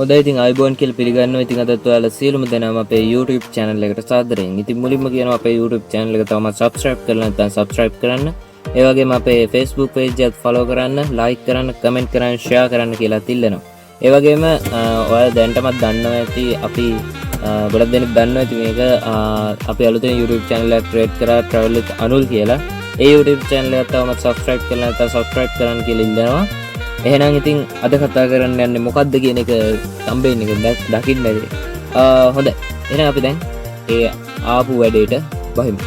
හොඳයි ඉතින් අයිබෝන් කියලා පිළිගන්නවා. ඉතින් අදත් ඔයාලා සියලුම දෙනාම අපේ YouTube channel එකට සාදරයෙන්. ඉතින් මුලින්ම කියනවා අපේ YouTube channel එක තවමත් subscribe කරලා නැත්නම් subscribe කරන්න. ඒ වගේම අපේ Facebook page එකත් follow කරන්න, like කරන්න, comment කරන්න, share කරන්න කියලා තිල්ලනවා. ඒ වගේම ඔයාලා දැනටමත් දන්නවා ඇති අපි ගොඩක් දෙනෙක් දන්නවා ඇති මේක අපි අලුතෙන් YouTube channel එකක් create කරා travel with අනුල් කියලා. ඒ YouTube channel එක තවමත් subscribe කරලා නැත්නම් subscribe කරන්න කියලා ඉල්ලනවා. එහෙනම් ඉතින් අද කතා කරන්න යන්නේ මොකක්ද කියන එක කම්බේන් එක දකින්න ඇති. හොඳයි. එහෙනම් අපි දැන් ඒ ආපු වැඩේට බහිමු.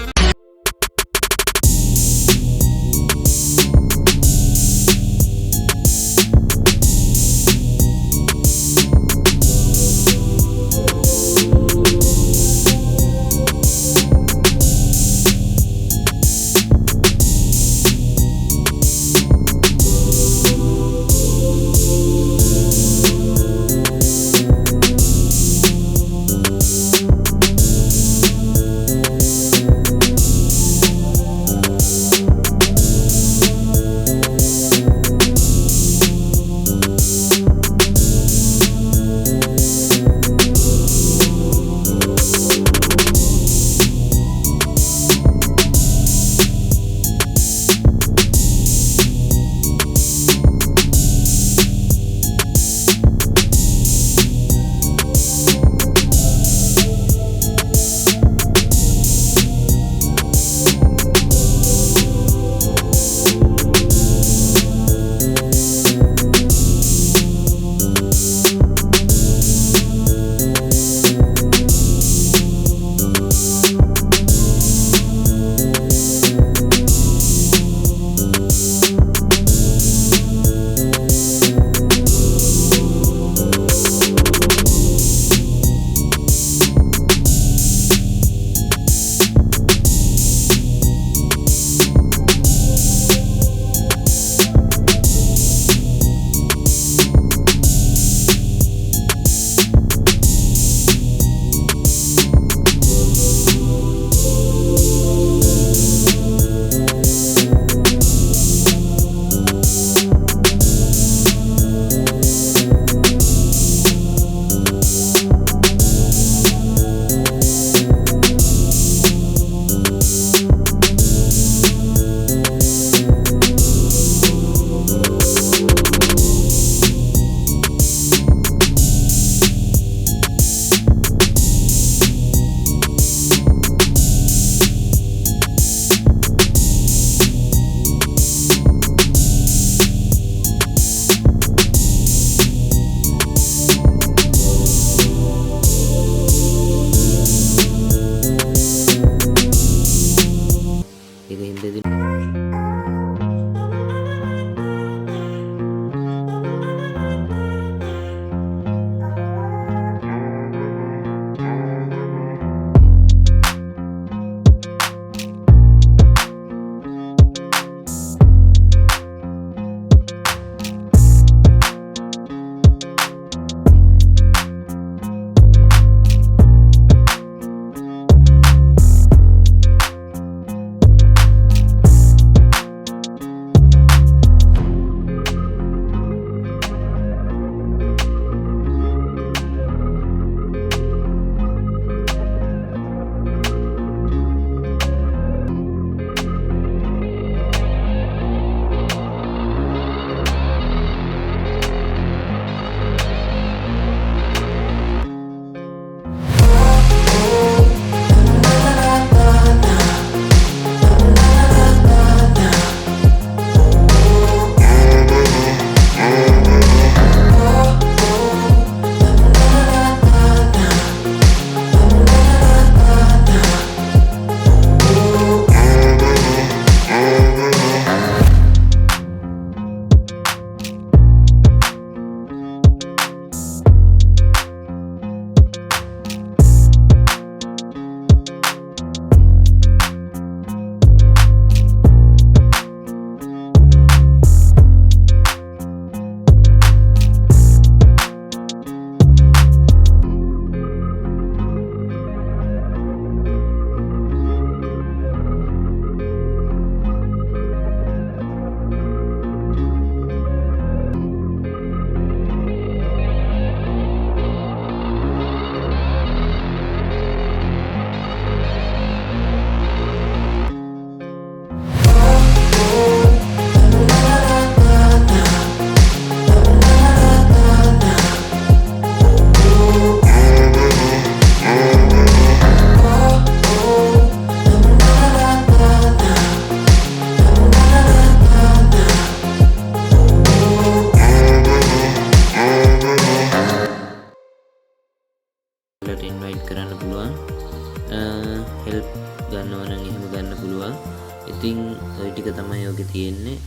ඉතින් ওই ටික තමයි ඔගේ තියෙන්නේ.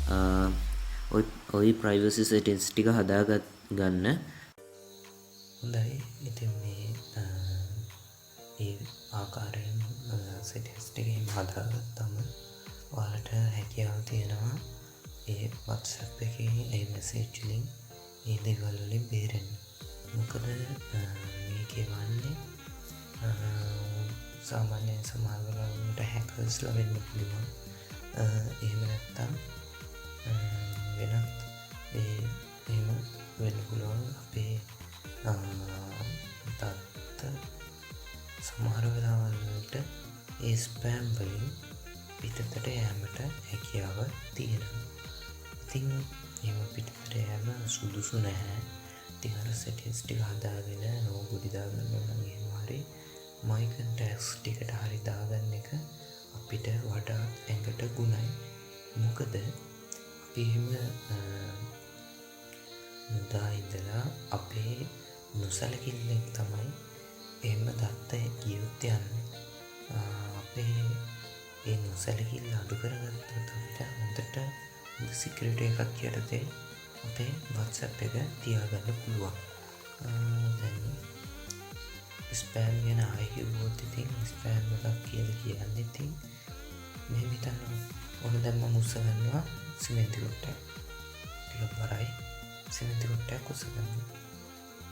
ඔයි privacy settings ටික හදාගන්න ගන්න. හොඳයි. ඉතින් මේ ඒ ආකාරයෙන් settings ටික එහෙම හදාගත්තම ඔයාලට හැකියාව තියෙනවා ඒ WhatsApp එකේ ඒ message වලින් ඒ දේවල් වලින් බේරෙන්න. මොකද මේකේ වන්නේ සාමාන්‍යයෙන් සමහර වෙලාවට hackers ලා වෙන්න පුළුවන්. එහෙම නැත්නම් වෙනත් එහෙම වෙන්න පුළුවන් අපේ දත්ත සමහර වෙලාවලට ඒ ස්පෑම් වලින් පිටතට යෑමට හැකියාව තියෙනවා. ඉතින් එහෙම පිටතට යෑම සුදුසු නැහැ. ඉතින් අර settings ටික හදාගෙන නෝබුඩි දාගන්න ඕන නම් එහෙම හරි my contacts ටිකට හරි දාගන්න එක අපිට වඩා ඇඟට ගුණයි. මොකද අපි එහෙම මුදා ඉඳලා අපේ නොසලකිල්ලෙන් තමයි එහෙම දත්ත ගියොත් යන්නේ. අපේ ඒ නොසලකිල්ල අඩු කරගත්තොත් අපිට හොඳට සිකියුරිටි එකක් යටතේ අපේ WhatsApp එක තියාගන්න පුළුවන්. දැන් ස්පෑම් ගැන ආයෙ කිව්වොත් ඉතින් ස්පෑම් එකක් කියලා කියන්නේ ඉතින් මෙහෙම හිතන්න. ඔන්න දැන් මම උස්සගන්නවා සිමෙන්ති කොටයක්. ටිකක් බරයි. සිමෙන්ති කොටයක් උස්සගන්නවා.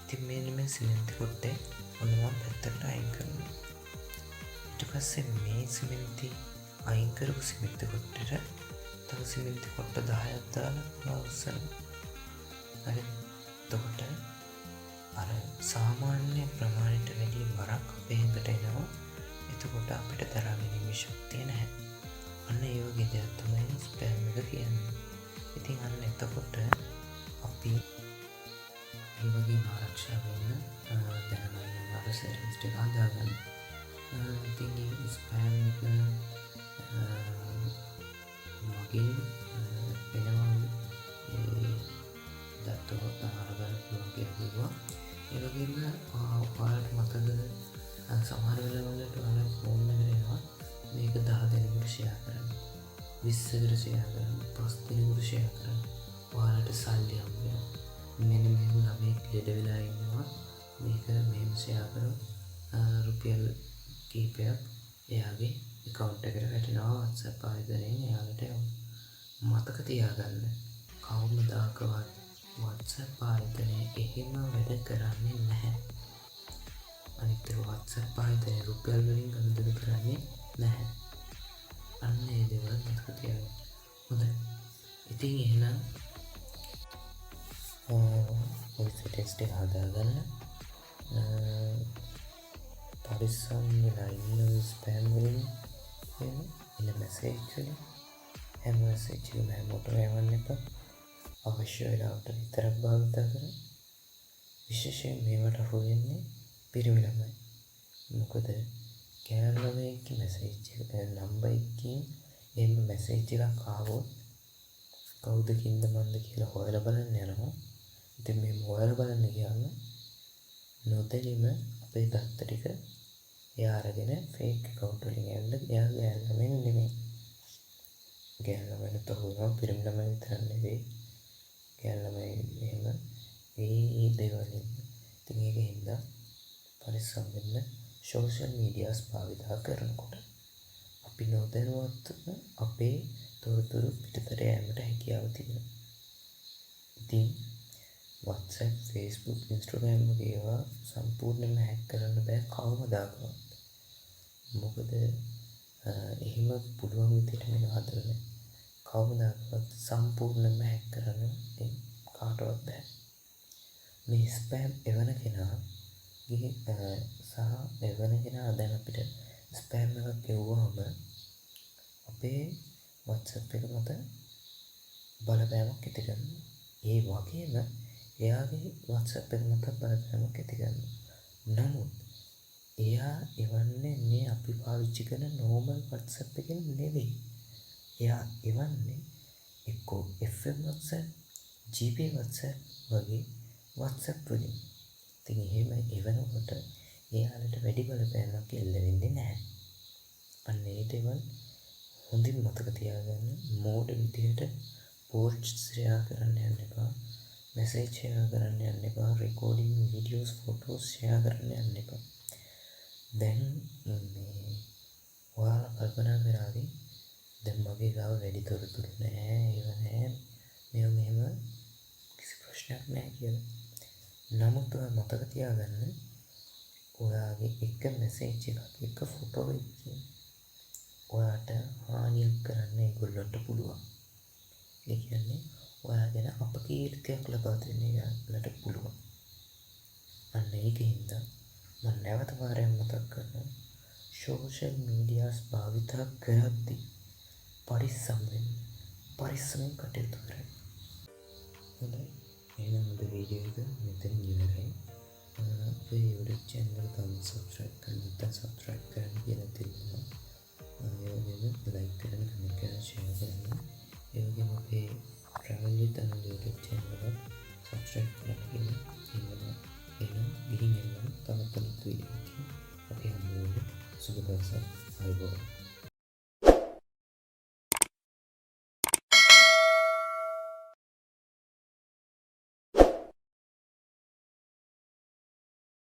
ඉතින් මෙන්න මේ සිමෙන්ති කොටේ ඔන්න මම පැත්තකට අයින් කරනවා. ඊට පස්සේ මේ සිමෙන්ති අයින් කරපු සිමෙන්ති කොටේට තව සිමෙන්ති කොට 10ක් දාලා උස්සනවා. හරි. එතකොට අර සාමාන්‍ය ප්‍රමාණයට වැඩිය බරක් අපේ හිතට එනවා. එතකොට අපිට දරා ගැනීමේ ශක්තිය නැහැ. අන්න ඒ වගේ දෙයක් තමයි ස්පෑම් එක කියන්නේ. ඉතින් අන්න එතකොට අපි ඒ වගේ ආරක්ෂා වෙන්න දැනගන්න අර settings ටික හදාගන්න. ඉතින් මේ ස්පෑම් එක මගේ වෙනවා දත්තොත් අරගන්න පුළුවන් කියලා කිව්වා. ඒ වගේම ඔයාලට මතකද සමහර වෙලාවලට ඔයාලා ෆෝන් එකට එනවා මේක 10 දෙනෙකුට ෂෙයා කරන්න, 20කට ෂෙයා කරන්න, 5 දෙනෙකුට ෂෙයා කරන්න. ඔයාලට සල්ලි හම්බ වෙනවා. මෙන්න මෙහෙම ළමෙක් ලෙඩ වෙලා ඉන්නවා. මේක මෙහෙම ෂෙයා කරොත් රුපියල් කීපයක් එයාගේ account එකට වැටෙනවා WhatsApp ආයතනයෙන් එයාලට යවන්න. මතක තියාගන්න. කවමදාකවත් WhatsApp ආයතනයේ එහෙම වැඩ කරන්නේ නැහැ. අනිත් WhatsApp ආයතනයේ රුපියල් වලින් ගනුදෙනු කරන්නේ නැහැ. අන්න ඒ දේවල් මතක තියාගන්න. හොඳයි. ඉතින් එහෙනම් ඔය settings ටික හදාගන්න. පරිස්සම් වෙලා ඉන්න ස්පෑම් වලින් එන මැසේජ් වලින් හැම මැසේජ් එකම හැමෝටම යවන්න එපා. අවශ්‍ය වෙලාවට විතරක් භාවිත කරන්න. විශේෂයෙන් මේවට අහු වෙන්නේ පිරිමි ළමයි. මොකද කෑල් ළමයෙක්ගේ මැසේජ් එක නම්බර් එකකින් එහෙම මැසේජ් එකක් ආවොත් කවුද කින්ද මන්ද කියලා හොයලා බලන්න යනවා. ඉතින් මේ හොයලා බලන්න ගියාම නොදැනීම අපේ දත්ත ටික එයා අරගෙන ෆේක් account වලින් ඇවිල්ලා එයා ගෑල් ළමෙන් නෙමෙයි. ගෑල් ළමයින්ට තෝරනවා පිරිමි ළමයි විතර නෙවෙයි. ගෑල් ළමයි එහෙම ඒ දේවල් ඉන්න. ඉතින් ඒකෙන්ද පරිස්සම් වෙන්න social medias භාවිතා කරනකොට අපි නොදැනුවත්වම අපේ තොරතුරු පිටතට යෑමට හැකියාව තියෙනවා. ඉතින් WhatsApp, Facebook, Instagram වගේ ඒවා සම්පූර්ණයෙන්ම හැක් කරන්න බෑ කවමදාකවත්. මොකද එහෙම පුළුවන් විදිහට මේක හදලා කවමදාකවත් සම්පූර්ණයෙන්ම හැක් කරන්න කාටවත් බෑ. මේ ස්පෑම් එවන කෙනා සහ එවන කෙනා දැන් අපිට ස්පෑම් එකක් එවුවහම අපේ WhatsApp එක මත බලපෑමක් ඇති කරනවා. ඒ වගේම එයාගේ WhatsApp එක මත බලපෑමක් ඇති කරනවා. නමුත් එයා එවන්නේ මේ අපි පාවිච්චි කරන normal WhatsApp එකෙන් නෙවෙයි. එයා එවන්නේ එක්කෝ FM WhatsApp, GB WhatsApp වගේ WhatsApp වලින්. ඉතින් එහෙම එවනකොට එයාලට වැඩි බලපෑමක් එල්ල වෙන්නේ නැහැ. අන්න ඒ දේවල් හොඳින් මතක තියාගන්න මෝඩ විදිහට පෝස්ට් ෂෙයා කරන්න යන්න එපා. මෙසේජ් ෂෙයා කරන්න යන්න එපා. රෙකෝඩින් වීඩියෝස් ෆොටෝස් ෂෙයා කරන්න යන්න එපා. දැන් මේ ඔයාලා කල්පනා කරાવી දැන් මගේ ගාව වැඩි තොරතුරු නැහැ ඒව නැහැ මේව මෙහෙම කිසි ප්‍රශ්නයක් නැහැ කියලා. නමුත් ඔයා මතක තියාගන්න ඔයාගේ එක මෙසේජ් එකක් එක ෆොටෝ එකකින් ඔයාට හානියක් කරන්න ඒගොල්ලන්ට පුළුවන්. ඒ කියන්නේ ඔයා ගැන අපකීර්තියක් ලබා දෙන්න යාළුවන්ට පුළුවන්. අන්න ඒකින්ද මම නැවත වාරයක් මතක් කරනවා සෝෂල් මීඩියාස් භාවිතා කරද්දී පරිස්සම් වෙන්න. පරිස්සමෙන් කටයුතු කරන්න. හොඳයි. එහෙනම් අද වීඩියෝ එක මෙතන ඉවරයි. අපේ YouTube channel එක තාම subscribe කරන්න නැත්නම් subscribe කරන්න කියලා තියෙනවා. ඒ වගේම like කරන්න, comment කරන්න, share කරන්න. ඒ වගේම අපේ travel with Anura YouTube channel එක subscribe කරන්න කියලා ඉන්නවා. එහෙනම් ගිහින් එන්න තවත් වීඩියෝ එකකින් අපි හම්බ වෙමු. සුබ දවසක්. ආයුබෝවන්.